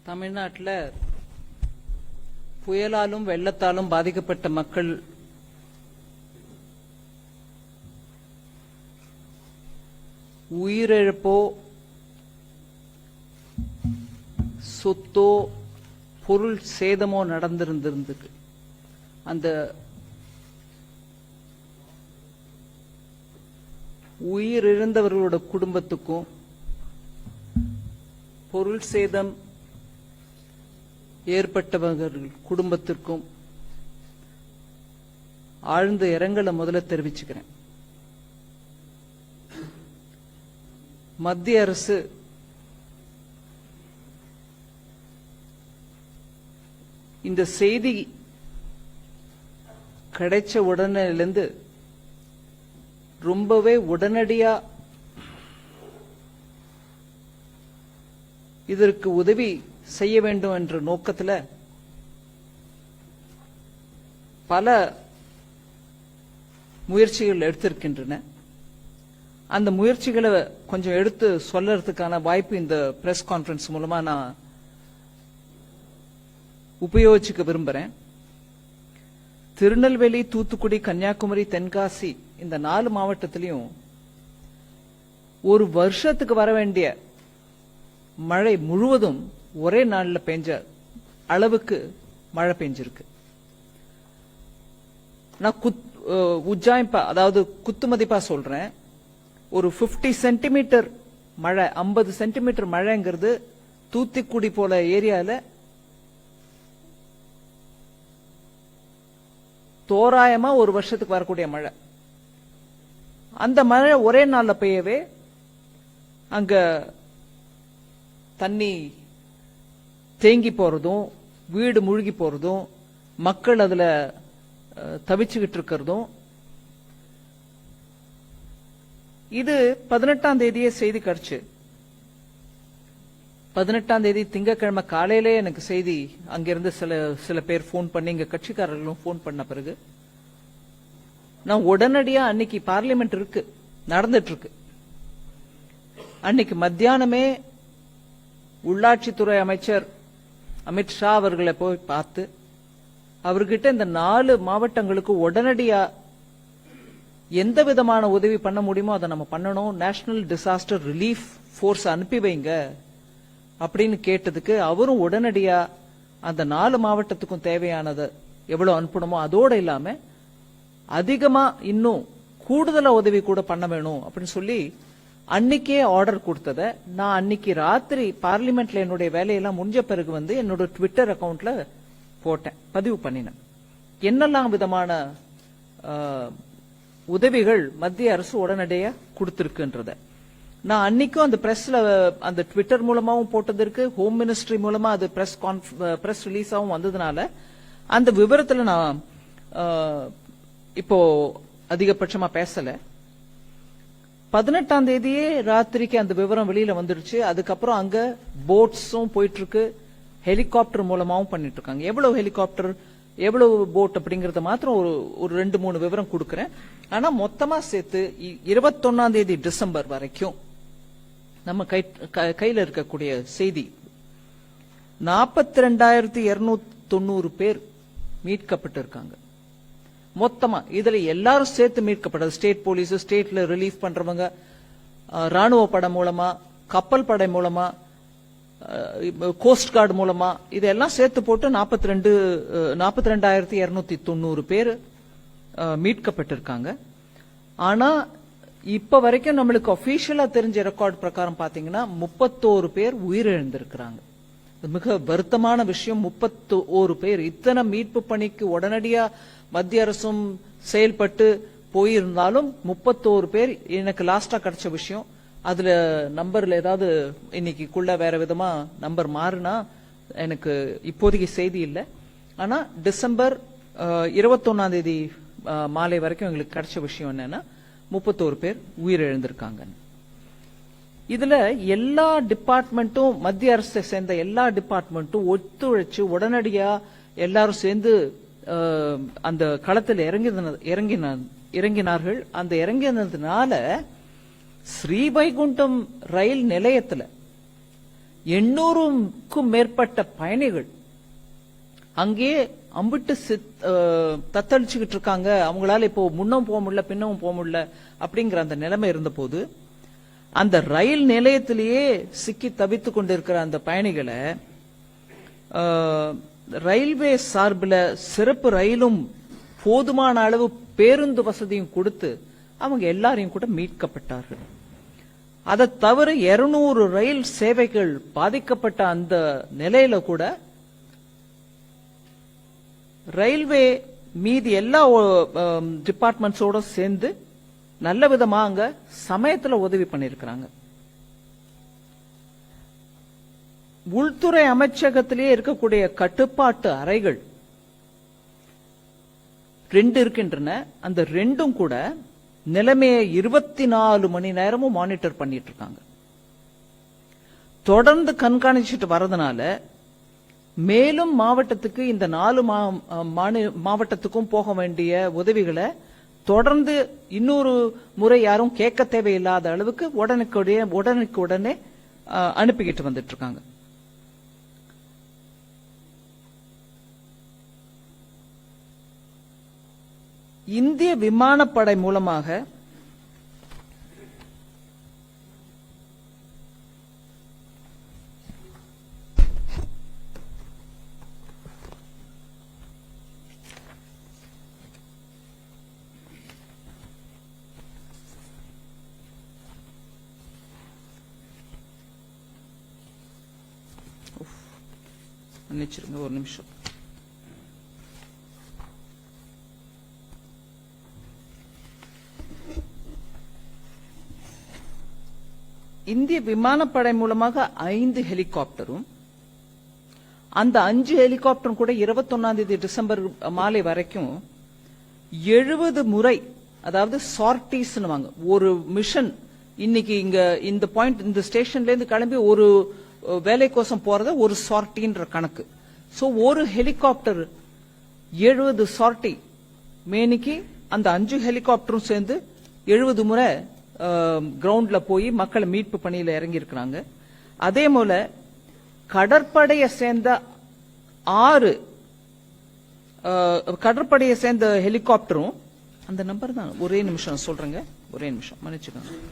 தமிழ்நாட்டில் புயலாலும் வெள்ளத்தாலும் பாதிக்கப்பட்ட மக்கள் உயிரிழப்போ சொத்தோ பொருள் சேதமோ நடந்திருந்திருக்கு. அந்த உயிரிழந்தவர்களோட குடும்பத்துக்கும் பொருள் சேதம் ஏற்பட்டவர்கள் குடும்பத்திற்கும் ஆழ்ந்த இரங்கலை முதல்ல தெரிவிச்சுக்கிறேன். மத்திய அரசு இந்த செய்தி கிடைச்ச உடனேலிருந்து ரொம்பவே உடனடியா இதற்கு உதவி செய்ய வேண்டும் என்ற நோக்கத்தில் பல முயற்சிகள் எடுத்திருக்கின்றன. அந்த முயற்சிகளை கொஞ்சம் எடுத்து சொல்றதுக்கான வாய்ப்பு இந்த பிரஸ் கான்ஃபரன்ஸ் மூலமா நான் உபயோகிச்சுக்க விரும்புறேன். திருநெல்வேலி, தூத்துக்குடி, கன்னியாகுமரி, தென்காசி இந்த 4 மாவட்டத்திலையும் ஒரு வருஷத்துக்கு வர வேண்டிய மழை முழுவதும் ஒரே நாள்ல பெஞ்ச அளவுக்கு மழை பெஞ்சிருக்கு. நான் உஜ்ஜாயிப்பா, அதாவது குத்துமதிப்பா சொல்றேன். ஒரு 50 சென்டிமீட்டர் மழை, 50 சென்டிமீட்டர் மழைங்கிறது தூத்துக்குடி போல ஏரியால தோராயமா ஒரு வருஷத்துக்கு வரக்கூடிய மழை. அந்த மழை ஒரே நாள்ல பெய்யவே அங்க தண்ணி தேங்கி போறதும், வீடு மூழ்கி போறதும், மக்கள் அதுல தவிச்சுக்கிட்டு இருக்கிறதும், இது 18ஆம் தேதியே செய்தி கிடைச்சு. 18ஆம் தேதி திங்கட்கிழமை காலையிலே எனக்கு செய்தி அங்கிருந்து சில பேர் போன் பண்ணி, இங்க கட்சிக்காரர்களும் போன் பண்ண பிறகு நான் உடனடியா அன்னைக்கு பார்லிமெண்ட் இருக்கு, நடந்துட்டு இருக்கு. அன்னைக்கு மத்தியானமே உள்ளாட்சித்துறை அமைச்சர் அமித்ஷா அவர்களை போய் பார்த்து அவர்கிட்ட இந்த 4 மாவட்டங்களுக்கு உடனடியா எந்த விதமான உதவி பண்ண முடியுமோ அதை நம்ம பண்ணணும், நேஷனல் டிசாஸ்டர் ரிலீஃப் போர்ஸ் அனுப்பி வைங்க அப்படின்னு கேட்டதுக்கு அவரும் உடனடியா அந்த 4 மாவட்டத்துக்கும் தேவையானதை எவ்வளவு அனுப்பணுமோ அதோட இல்லாம அதிகமா இன்னும் கூடுதலா உதவி கூட பண்ண வேணும் அப்படின்னு சொல்லி அன்னைக்கே ஆர்டர் கொடுத்தத நான் அன்னைக்கு ராத்திரி பார்லிமெண்ட்ல என்னுடைய வேலையெல்லாம் முடிஞ்ச பிறகு என்னோட ட்விட்டர் அக்கவுண்ட்ல போட்டேன், பதிவு பண்ணினேன். என்னெல்லாம் விதமான உதவிகள் மத்திய அரசு உடனடியா கொடுத்திருக்குன்றத நான் அன்னைக்கும் அந்த பிரஸ்ல, அந்த ட்விட்டர் மூலமாவும் போட்டதற்கு, ஹோம் மினிஸ்ட்ரி மூலமா அது பிரஸ் ரிலீஸாவும் வந்ததுனால அந்த விவரத்துல நான் இப்போ அதிகபட்சமா பேசல. 18ஆம் தேதியே ராத்திரிக்கு அந்த விவரம் வெளியில வந்துருச்சு. அதுக்கப்புறம் அங்க போட்ஸும் போயிட்டு இருக்கு, ஹெலிகாப்டர் மூலமாவும் பண்ணிட்டு இருக்காங்க. எவ்வளவு ஹெலிகாப்டர், எவ்வளவு போட் அப்படிங்கறத மாத்திரம் ஒரு 2-3 விவரம் கொடுக்கறேன். ஆனா மொத்தமா சேர்த்து 21ஆம் தேதி டிசம்பர் வரைக்கும் நம்ம கையில இருக்கக்கூடிய செய்தி 42,290 பேர் மீட்கப்பட்டிருக்காங்க. மொத்தமா இதுல எல்லாரும் சேர்த்து மீட்கப்பட்டது. ஸ்டேட் போலீஸ், ஸ்டேட்ல ரிலீஃப் பண்றவங்க, ராணுவ படை மூலமா, கப்பல் படை மூலமா, கோஸ்ட் கார்டு மூலமா, இதெல்லாம் சேர்த்து போட்டு 42,290 பேர் மீட்கப்பட்டிருக்காங்க. ஆனா இப்ப வரைக்கும் நம்மளுக்கு அபிஷியலா தெரிஞ்ச ரெக்கார்ட் பிரகாரம் பாத்தீங்கன்னா 31 பேர் உயிரிழந்திருக்கிறாங்க. மிக வருத்தமான விஷயம். 31 பேர். இத்தனை மீட்பு பணிக்கு உடனடியா மத்திய அரசும் செயல்பட்டு போயிருந்தாலும் 31 பேர் எனக்கு லாஸ்டா கிடைச்ச விஷயம். அதுல நம்பர்ல ஏதாவது இன்னைக்குள்ள வேற விதமா நம்பர் மாறுனா எனக்கு இப்போதைக்கு செய்தி இல்லை. ஆனா டிசம்பர் 21ஆம் தேதி மாலை வரைக்கும் எங்களுக்கு கிடைச்ச விஷயம் என்னன்னா 31 பேர் உயிரிழந்திருக்காங்க. இதுல எல்லா டிபார்ட்மெண்ட்டும், மத்திய அரசை சேர்ந்த எல்லா டிபார்ட்மெண்ட்டும் ஒத்துழைச்சு உடனடியா எல்லாரும் சேர்ந்து அந்த களத்தில் இறங்கினார்கள். அந்த இறங்கினதுனால ஸ்ரீவைகுண்டம் ரயில் நிலையத்துல 800க்கும் மேற்பட்ட பயணிகள் அங்கே அம்பிட்டு தத்தளிச்சுக்கிட்டு இருக்காங்க. அவங்களால இப்போ முன்னும் போக முடியல, பின்னவும் போக முடியல அப்படிங்கிற அந்த நிலைமை இருந்த போது, அந்த ரயில் நிலையத்திலேயே சிக்கி தவித்து கொண்டிருக்கிற அந்த பயணிகளை ரயில்வே சார்பில் சிறப்பு ரயிலும் போதுமான அளவு பேருந்து வசதியும் கொடுத்து அவங்க எல்லாரையும் கூட மீட்கப்பட்டார்கள். அதை தவிர 200 ரயில் சேவைகள் பாதிக்கப்பட்ட அந்த நிலையில கூட ரயில்வே மீதி எல்லா டிபார்ட்மெண்ட்ஸோட சேர்ந்து நல்ல விதமா அங்க சமயத்துல உதவி பண்ணிருக்கிறாங்க. உள்துறை அமைச்சகத்திலேயே இருக்கக்கூடிய கட்டுப்பாட்டு அறைகள் 2 இருக்கின்றன. அந்த 2ம் கூட நிலைமையை 24 மணி நேரமும் மானிட்டர் பண்ணிட்டு இருக்காங்க. தொடர்ந்து கண்காணிச்சுட்டு வரதுனால மேலும் மாவட்டத்துக்கு இந்த 4 மாவட்டத்துக்கும் போக வேண்டிய உதவிகளை தொடர்ந்து இன்னொரு முறை யாரும் கேட்க தேவையில்லாத அளவுக்கு உடனுக்குடனே அனுப்பிக்கிட்டு வந்துட்டு இருக்காங்க. இந்திய விமானப்படை மூலமாக மன்னிச்சிருங்க ஒரு நிமிஷம். இந்திய விமானப்படை மூலமாக 5 ஹெலிகாப்டரும், அந்த 5 ஹெலிகாப்டரும் கூட 21 டிசம்பர் மாலை வரைக்கும் 70 முறை, அதாவது சார்டிஸ் ஒரு மிஷன். இன்னைக்கு இங்க இந்த பாயிண்ட் இந்த ஸ்டேஷன்ல இருந்து கிளம்பி ஒரு வேலைக்கோசம் போறத ஒரு சார்டின்ற கணக்கு. சோ ஒரு ஹெலிகாப்டர் 70 சார்டி மேனிக்கு அந்த 5 ஹெலிகாப்டரும் சேர்ந்து 70 முறை கிரவுண்ட்ல போய் மக்களை மீட்பு பணியில இறங்கி இருக்கிறாங்க. அதே போல கடற்படையை சேர்ந்த 6 கடற்படையை சேர்ந்த ஹெலிகாப்டரும், அந்த நம்பர் தான், ஒரே நிமிஷம் சொல்றேங்க, ஒரே நிமிஷம் மன்னிச்சுக்கோங்க.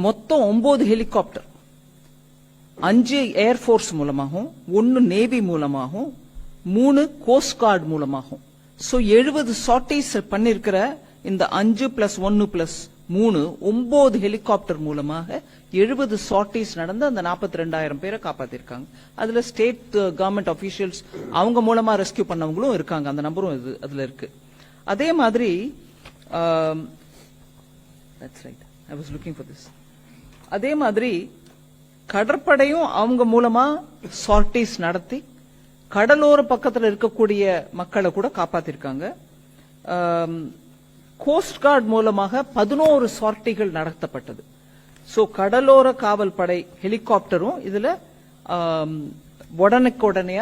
மொத்தம் 9 ஹெலிகாப்டர், 5 ஏர்போர்ஸ் மூலமாகவும், 1 நேவி மூலமாகவும், 3 கோஸ்ட் கார்டு மூலமாகவும், சோ 70 சார்டிஸ் பண்ணிருக்கிற இந்த 5 + 1 + 3 9 ஹெலிகாப்டர் மூலமாக 70 சார்டிஸ் நடந்து அந்த 42,000 பேரை காப்பாத்திருக்காங்க. அதுல ஸ்டேட் கவர்மெண்ட் அபிஷியல்ஸ் அவங்க மூலமா ரெஸ்கியூ பண்ணவங்களும் இருக்காங்க. அந்த நம்பரும் அதுல இருக்கு. அதே மாதிரி that's right, I was looking for this. அதே மாதிரி கடற்படையும் அவங்க மூலமா சார்டிஸ் நடத்தி கடலோர பக்கத்தில் இருக்கக்கூடிய மக்களை கூட காப்பாத்திருக்காங்க. கோஸ்ட் கார்டு மூலமாக 11 சார்டிகள் நடத்தப்பட்டது. சோ கடலோர காவல் படை ஹெலிகாப்டரும் இதுல உடனுக்குடனே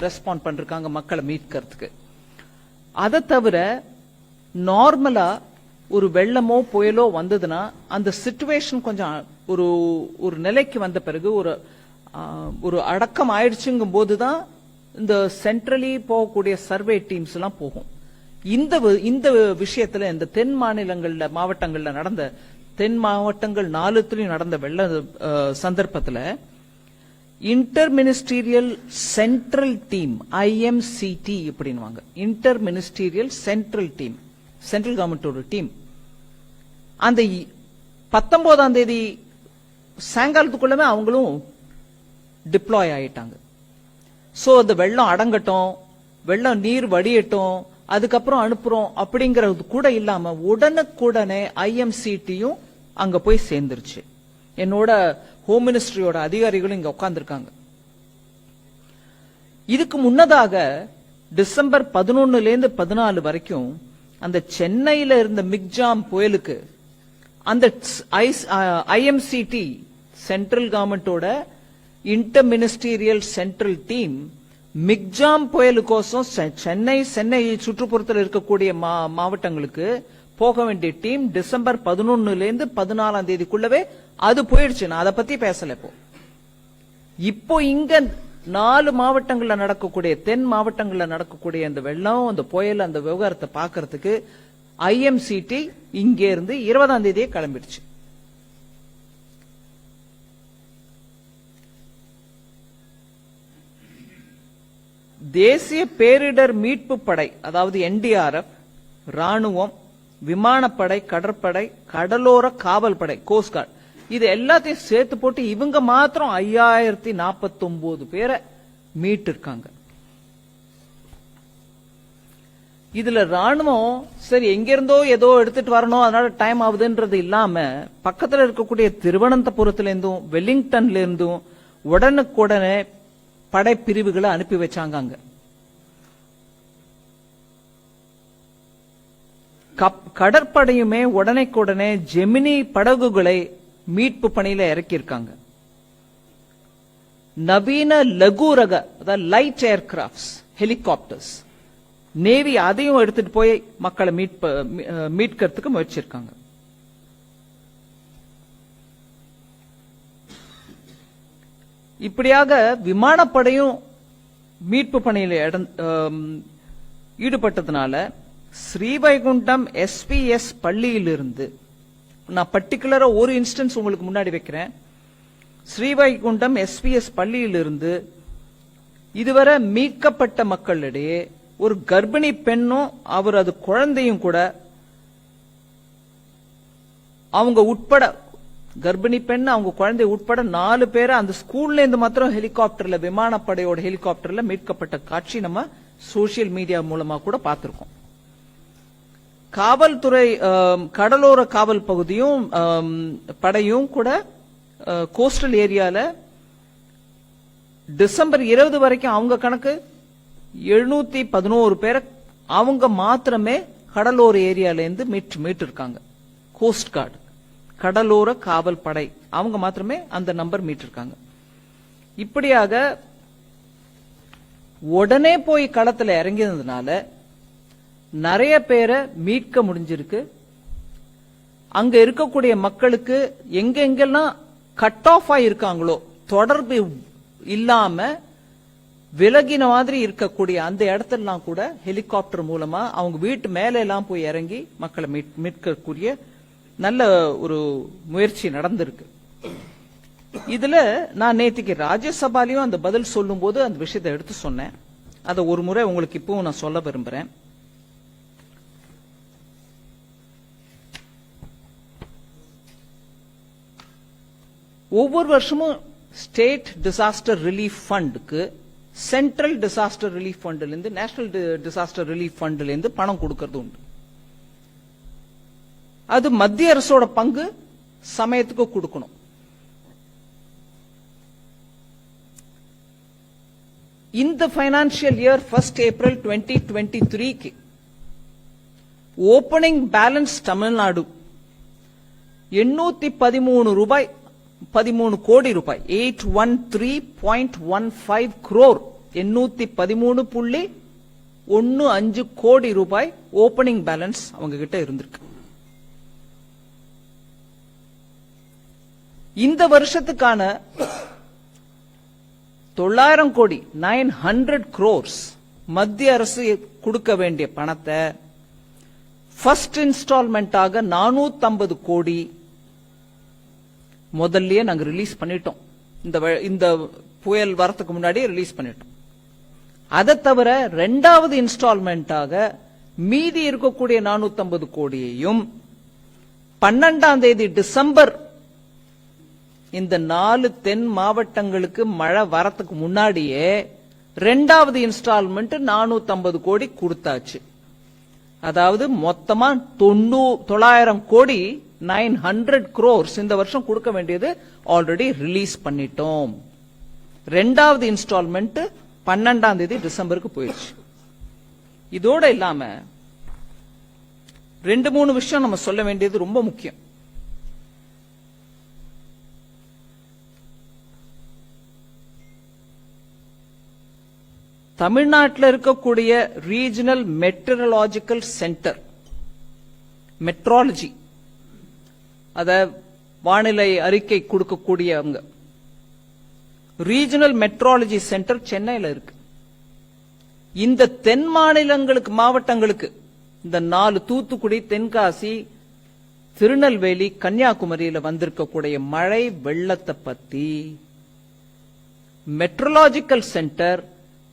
ரெஸ்பாண்ட் பண்ணிருக்காங்க மக்களை மீட்கிறதுக்கு. அதை தவிர நார்மலா ஒரு வெள்ளமோ புயலோ வந்ததுன்னா அந்த சிச்சுவேஷன் கொஞ்சம் ஒரு நிலைக்கு வந்த பிறகு ஒரு அடக்கம் ஆயிடுச்சுங்கும் போதுதான் இந்த சென்ட்ரலி போகக்கூடிய சர்வே டீம்ஸ் எல்லாம் போகும். இந்த விஷயத்துல இந்த தென் மாநிலங்கள்ல மாவட்டங்கள்ல நடந்த தென் மாவட்டங்கள் 4 நடந்த வெள்ள சந்தர்ப்பத்துல inter ministerial central team IMCT இப்படின்னுவாங்க. Inter ministerial central team, central கவர்மெண்டோட டீம் அந்த 19ஆம் தேதி சாயங்காலத்துக்குள்ளமே அவங்களும் டிப்ளாய் ஆயிட்டாங்க. சோ அந்த வெள்ளம் அடங்கட்டும், வெள்ளம் நீர் வடியட்டும், அதுக்கப்புறம் அனுப்புறோம் அப்படிங்கறது கூட இல்லாம உடனுக்குடனே IMCTயும் அங்க போய் சேர்ந்துருச்சு. என்னோட ஹோம் மினிஸ்ட்ரியோட அதிகாரிகளும் இங்க உட்கார்ந்துருக்காங்க. இதுக்கு முன்னதாக டிசம்பர் 11ல இருந்து 14 வரைக்கும் அந்த சென்னையில இருந்த மிக்ஜாம் புயலுக்கு அந்த IMCT சென்ட்ரல் கவர்மெண்டோட inter ministerial central team Michaung புயலு கோசம் சென்னை சுற்றுப்புறத்தில் இருக்கக்கூடிய மாவட்டங்களுக்கு போக வேண்டிய டீம் டிசம்பர் 11 இருந்து 14 தேதிக்குள்ளவே அது போயிடுச்சு. நான் அதை பத்தி பேசல. இப்போ இங்க 4 மாவட்டங்கள்ல நடக்கக்கூடிய தென் மாவட்டங்கள்ல நடக்கக்கூடிய அந்த வெள்ளம், அந்த புயல், அந்த விவகாரத்தை பாக்கிறதுக்கு IMCT இங்க இருந்து 20ஆம் தேதியே கிளம்பிடுச்சு. தேசிய பேரிடர் மீட்பு படை, அதாவது NDRF, ராணுவம், விமானப்படை, கடற்படை, கடலோர காவல் படை, கோஸ்ட் கார்டு, இது எல்லாத்தையும் சேர்த்து போட்டு இவங்க மாத்திரம் 5049 பேரை மீட்டு இருக்காங்க. இதுல ராணுவம் சரி எங்க இருந்தோ ஏதோ எடுத்துட்டு வரணும், அதனால டைம் ஆகுதுன்றது இல்லாம பக்கத்துல இருக்கக்கூடிய திருவனந்தபுரத்துல இருந்தும் வெலிங்டன்ல இருந்தும் உடனுக்குடனே படைப்பிரிவுகளை அனுப்பி வச்சாங்க. அங்க கடற்படையுமே உடனே ஜெமினி படகுகளை மீட்பு பணியில இறக்கியிருக்காங்க. நவீன லகு ரக, அதாவது லைட் ஏர்கிராப்ட்ஸ், ஹெலிகாப்டர்ஸ், நேவி அதையும் எடுத்துட்டு போய் மக்களை மீட்கிறதுக்கு முயற்சிருக்காங்க. இப்படியாக விமானப்படையும் மீட்பு பணியில் ஈடுபட்டதுனால ஸ்ரீவைகுண்டம் SPS பள்ளியிலிருந்து, நான் பர்டிகுலரா ஒரு இன்ஸ்டன்ஸ் உங்களுக்கு முன்னாடி வைக்கிறேன். ஸ்ரீவைகுண்டம் SPS பள்ளியிலிருந்து இதுவரை மீட்கப்பட்ட மக்களிடையே ஒரு கர்ப்பிணி பெண்ணும் அவர் அது குழந்தையும் கூட, அவங்க உட்பட கர்ப்பிணி பெண் அவங்க குழந்தை உட்பட 4 பேரை அந்த ஸ்கூல்ல இருந்து மாத்திரம் ஹெலிகாப்டர்ல, விமானப்படையோட ஹெலிகாப்டர்ல மீட்கப்பட்ட காட்சி நம்ம சோசியல் மீடியா மூலமா கூட பார்த்திருக்கோம். காவல்துறை, கடலோர காவல் பகுதியும் படையும் கூட கோஸ்டல் ஏரியால டிசம்பர் 20 வரைக்கும் அவங்க கணக்கு 711 பேரை அவங்க மாத்திரமே கடலோர ஏரியால இருந்து மீட்டு இருக்காங்க. கோஸ்ட் கார்டு, கடலோர காவல் படை, அவங்க மாத்திரமே அந்த நம்பர் மீட்டிருக்காங்க. இப்படியாக உடனே போய் களத்துல இறங்கினதுனால நிறைய பேரை மீட்க முடிஞ்சிருக்கு. அங்க இருக்கக்கூடிய மக்களுக்கு எங்கெங்கெல்லாம் கட் ஆஃப் ஆயிருக்காங்களோ, தொடர்பு இல்லாம விலகின மாதிரி இருக்கக்கூடிய அந்த இடத்தெல்லாம் கூட ஹெலிகாப்டர் மூலமா அவங்க வீட்டு மேல எல்லாம் போய் இறங்கி மக்களை மீட்கக்கூடிய நல்ல ஒரு முயற்சி நடந்திருக்கு. இதுல நான் நேத்திக்கு ராஜ்யசபாலையும் அந்த பதில் சொல்லும் போது அந்த விஷயத்தை எடுத்து சொன்னேன். அதை ஒரு முறை உங்களுக்கு இப்பவும் நான் சொல்ல விரும்புறேன். ஒவ்வொரு வருஷமும் ஸ்டேட் டிசாஸ்டர் ரிலீஃப் ஃபண்டுக்கு சென்ட்ரல் டிசாஸ்டர் ரிலீஃப் ஃபண்ட்ல இருந்து, நேஷனல் டிசாஸ்டர் ரிலீஃப் ஃபண்ட்ல இருந்து பணம் கொடுக்கறது உண்டு. அது மத்திய அரசோட பங்கு சமயத்துக்கு கொடுக்கணும். இந்த financial year 1 April 2023 opening balance Tamil Nadu 813 கோடி ரூபாய், 813.15 crore, 813.15 கோடி ரூபாய் ஓபனிங் பேலன்ஸ் அவங்க கிட்ட இருந்திருக்கு. இந்த வருஷத்துக்கான 900 கோடி 900 crores மத்திய அரசு கொடுக்க வேண்டிய பணத்தை ஃபர்ஸ்ட் இன்ஸ்டால்மெண்டாக 450 கோடி முதல்லயே நாங்க ரிலீஸ் பண்ணிட்டோம். இந்த புயல் வரத்துக்கு முன்னாடி ரிலீஸ் பண்ணிட்டோம். அதை தவிர 2வது இன்ஸ்டால்மெண்டாக மீதி இருக்கக்கூடிய 450 கோடியையும் 12ஆம் தேதி டிசம்பர் இந்த 4 தென் மாவட்டங்களுக்கு மழை வரத்துக்கு முன்னாடியே 2வது இன்ஸ்டால்மெண்ட் 450 கோடி கொடுத்தாச்சு. அதாவது மொத்தமா 900 கோடி 900 crores இந்த வருஷம் கொடுக்க வேண்டியது ஆல்ரெடி ரிலீஸ் பண்ணிட்டோம். 2வது இன்ஸ்டால்மெண்ட் 12ஆம் தேதி டிசம்பருக்கு போயிடுச்சு. இதோட இல்லாம 2-3 விஷயம் நம்ம சொல்ல வேண்டியது ரொம்ப முக்கியம். தமிழ்நாட்டில் இருக்கக்கூடிய ரீஜனல் மெட்ரலாஜிக்கல் சென்டர், மெட்ராலஜி, அத வானிலை அறிக்கை கொடுக்கக்கூடியவங்க, ரீஜனல் மெட்ராலஜி சென்டர் சென்னையில் இருக்கு. இந்த தென் மாநிலங்களுக்கு, மாவட்டங்களுக்கு, இந்த 4 தூத்துக்குடி, தென்காசி, திருநெல்வேலி, கன்னியாகுமரியில வந்திருக்கக்கூடிய மழை வெள்ளத்தை பத்தி மெட்ரலாஜிக்கல் சென்டர்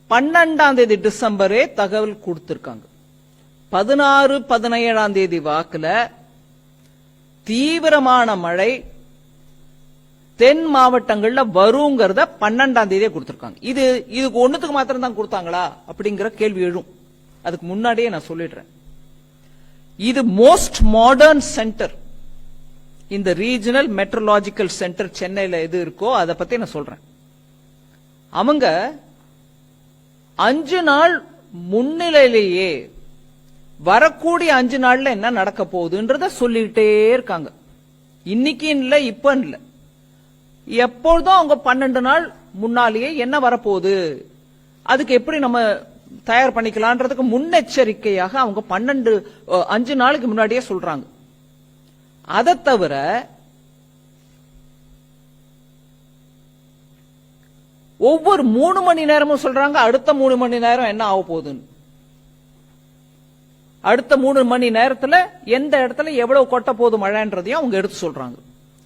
12ஆம் தேதி டிசம்பரே தகவல் கொடுத்திருக்காங்க. 16, 17ஆம் தேதி வாக்குல தீவிரமான மழை தென் மாவட்டங்கள்ல வருங்கிறத 12ஆம் தேதியே கொடுத்திருக்காங்க. இதுக்கு ஒண்ணுத்துக்கு மாத்திரம் தான் கொடுத்தாங்களா அப்படிங்கிற கேள்வி எழும். அதுக்கு முன்னாடியே நான் சொல்லிடுறேன், இது மோஸ்ட் மாடர்ன் சென்டர். இந்த ரீஜனல் மெட்ரலாஜிக்கல் சென்டர் சென்னையில எது இருக்கோ அதை பத்தி நான் சொல்றேன். அவங்க 5 நாள் முன்னிலையிலேயே வரக்கூடிய 5 நாள்ல என்ன நடக்க போகுதுன்றத சொல்லிட்டே இருக்காங்க. இன்னைக்கு இல்ல, இப்ப இல்ல, எப்பொழுதும் அவங்க 12 நாள் முன்னாலேயே என்ன வரப்போகுது, அதுக்கு எப்படி நம்ம தயார் பண்ணிக்கலான்றதுக்கு முன்னெச்சரிக்கையாக அவங்க 5 நாளுக்கு முன்னாடியே சொல்றாங்க. அதை தவிர ஒவ்வொரு 3 மணி நேரமும் சொல்றாங்க அடுத்த 3 மணி நேரம் என்ன ஆக போகுதுன்னு. அடுத்த 3 மணி நேரத்துல எந்த இடத்துல எவ்வளவு கொட்ட போகுது மழைன்றதையும் அவங்க எடுத்து சொல்றாங்க.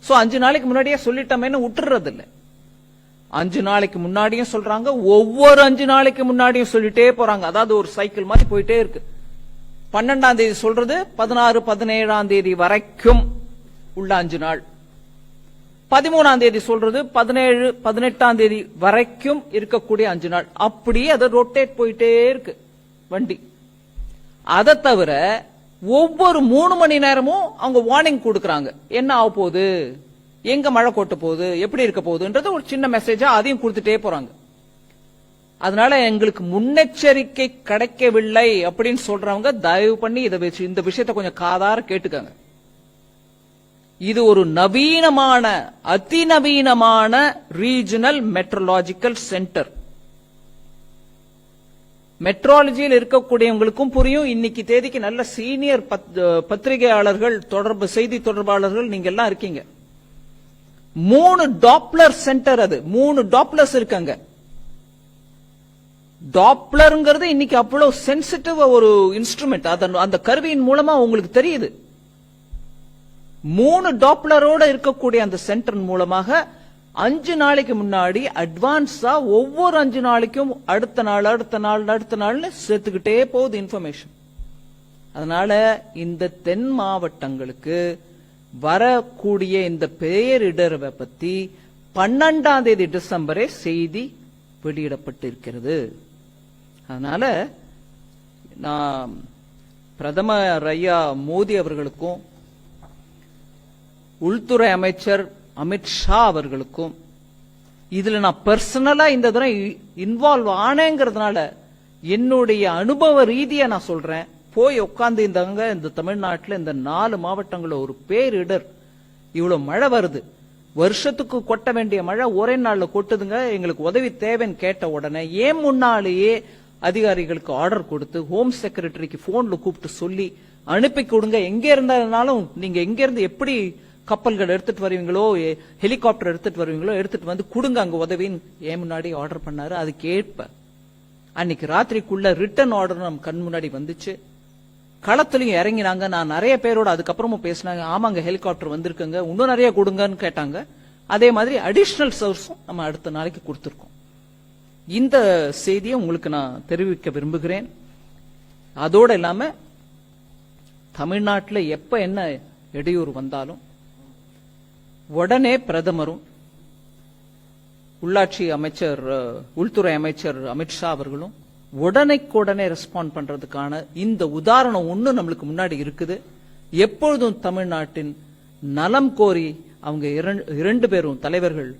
சோ 5 நாளைக்கு முன்னாடியே சொல்லிட்டோமேன்னு விட்டுறது இல்ல. 5 நாளைக்கு முன்னாடியும் சொல்றாங்க, ஒவ்வொரு 5 நாளைக்கு முன்னாடியும் சொல்லிட்டே போறாங்க. அதாவது ஒரு சைக்கிள் மாதிரி போயிட்டே இருக்கு. 12ஆம் தேதி சொல்றது 16, 17ஆம் தேதி வரைக்கும் உள்ள 5 நாள். 13ஆம் தேதி சொல்றது 17, 18ஆம் தேதி வரைக்கும் இருக்கக்கூடிய 5 நாள். அப்படியே அதை ரொட்டேட் போயிட்டே இருக்கு வண்டி. அதை தவிர ஒவ்வொரு 3 மணி நேரமும் அவங்க வார்னிங் கொடுக்கறாங்க, என்ன ஆக போகுது, எங்க மழை கொட்ட போகுது, எப்படி இருக்க போகுதுன்றது ஒரு சின்ன மெசேஜா அதையும் கொடுத்துட்டே போறாங்க. அதனால எங்களுக்கு முன்னெச்சரிக்கை கிடைக்கவில்லை அப்படின்னு சொல்றவங்க தயவு பண்ணி இந்த விஷயத்தை கொஞ்சம் காதார கேட்டுக்காங்க. இது ஒரு நவீனமான, அதிநவீனமான ரீஜனல் மெட்ரலாஜிக்கல் சென்டர். மெட்ராலஜியில் இருக்கக்கூடியவங்களுக்கும் புரியும். இன்னைக்கு தேதிக்கு நல்ல சீனியர் பத்திரிகையாளர்கள், செய்தி தொடர்பாளர்கள் நீங்க எல்லாம் இருக்கீங்க. 3 டாப்ளர் சென்டர், அது 3 டாப்ளர்ஸ் இருக்காங்க. டாப்ளர்ங்கிறது இன்னைக்கு அவ்வளவு சென்சிட்டிவ் ஒரு இன்ஸ்ட்ருமெண்ட். அந்த கருவியின் மூலமா உங்களுக்கு தெரியுது. 3 டாப்ளரோட இருக்கக்கூடிய அந்த சென்டர் மூலமாக 5 நாளைக்கு முன்னாடி அட்வான்ஸா ஒவ்வொரு 5 நாளைக்கும் அடுத்த நாள் அடுத்த நாள் அடுத்த நாள்னு சேர்த்துக்கிட்டே போகுது இன்ஃபர்மேஷன். அதனால இந்த தென் மாவட்டங்களுக்கு வரக்கூடிய இந்த பேரிடரை பத்தி 12ஆம் தேதி டிசம்பரே செய்தி வெளியிடப்பட்டிருக்கிறது. அதனால நான் பிரதமர் ஐயா மோடி அவர்களுக்கும் உள்துறை அமைச்சர் அமித்ஷா அவர்களுக்கும் இதுல நான் பர்சனலா இந்த தடவை இன்வால்வ் ஆனேங்கிறதுனால என்னுடைய அனுபவ ரீதியா நான் சொல்றேன், போய் உட்கார்ந்து இந்த தமிழ்நாட்டில் இந்த 4 மாவட்டங்களில் ஒரு பேரிடர், இவ்வளவு மழை வருது, வருஷத்துக்கு கொட்ட வேண்டிய மழை ஒரே நாள்ல கொட்டுதுங்க, எங்களுக்கு உதவி தேவைன்னு கேட்ட உடனே ஏன் முன்னாலேயே அதிகாரிகளுக்கு ஆர்டர் கொடுத்து ஹோம் செக்ரட்டரிக்கு போன்ல கூப்பிட்டு சொல்லி அனுப்பி கொடுங்க, எங்க இருந்தாலும் நீங்க எங்க இருந்து எப்படி கப்பல்கள் எடுத்துட்டு வருவீங்களோ, ஹெலிகாப்டர் எடுத்துட்டு வருவீங்களோ எடுத்துட்டு வந்து கொடுங்க அங்க உதவின்னு ஏன் முன்னாடி ஆர்டர் பண்ணாரு. அது கேட்ப அன்னைக்கு ராத்திரிக்குள்ள ரிட்டர்ன் ஆர்டர் நம்ம கண் முன்னாடி வந்துச்சு. களத்திலையும் இறங்கினாங்க. நான் நிறைய பேரோட அதுக்கப்புறமும் பேசினாங்க, ஆமாங்க ஹெலிகாப்டர் வந்திருக்குங்க, இன்னும் நிறைய கொடுங்கன்னு கேட்டாங்க. அதே மாதிரி அடிஷனல் சர்வீஸும் நம்ம அடுத்த நாளைக்கு கொடுத்திருக்கோம். இந்த செய்தியை உங்களுக்கு நான் தெரிவிக்க விரும்புகிறேன். அதோட இல்லாம தமிழ்நாட்டில் எப்ப என்ன இடையூறு வந்தாலும் உடனே பிரதமரும் உள்ளாட்சி அமைச்சர், உள்துறை அமைச்சர் அமித்ஷா அவர்களும் உடனே ரெஸ்பாண்ட் பண்றதுக்கான இந்த உதாரணம் ஒண்ணு நம்மளுக்கு முன்னாடி இருக்குது. எப்பொழுதும் தமிழ்நாட்டின் நலம் கோரி அவங்க 2 பேரும் தலைவர்கள்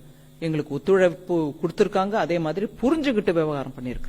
எங்களுக்கு ஒத்துழைப்பு கொடுத்திருக்காங்க. அதே மாதிரி புரிஞ்சுகிட்டு விவகாரம் பண்ணிருக்காங்க.